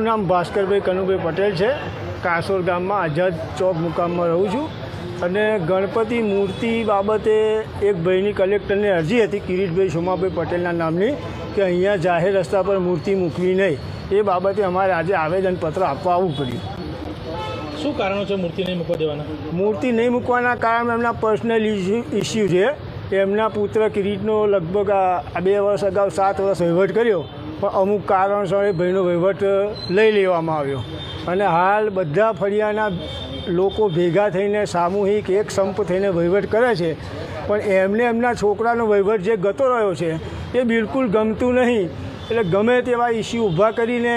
નામ ભાસ્કરભાઈ કનુભાઈ પટેલ છે. કાસોર ગામમાં આઝાદ ચોક મુકામમાં રહું છું. અને ગણપતિ મૂર્તિ બાબતે એક ભાઈની કલેક્ટરને અરજી હતી, કિરીટભાઈ સોમાભાઈ પટેલના નામની, કે અહીંયા જાહેર રસ્તા પર મૂર્તિ મૂકવી નહીં. એ બાબતે અમારે આજે આવેદનપત્ર આપવા આવવું પડ્યું. શું કારણો છે મૂર્તિ નહીં મૂકવા દેવાના? મૂર્તિ નહીં મૂકવાના કારણ એમના પર્સનલ ઇસ્યુ છે. એમના પુત્ર કિરીટનો લગભગ 2 વર્ષ અગાઉ 7 વર્ષ વહીવટ કર્યો, પણ અમુક કારણસર એ ભાઈનો વહીવટ લઈ લેવામાં આવ્યો. અને હાલ બધા ફળિયાના લોકો ભેગા થઈને સામૂહિક એક સંપ થઈને વહીવટ કરે છે, પણ એમને એમના છોકરાનો વહીવટ જે ગતો રહ્યો છે એ બિલકુલ ગમતું નહીં. એટલે ગમે તેવા ઇસ્યુ ઊભા કરીને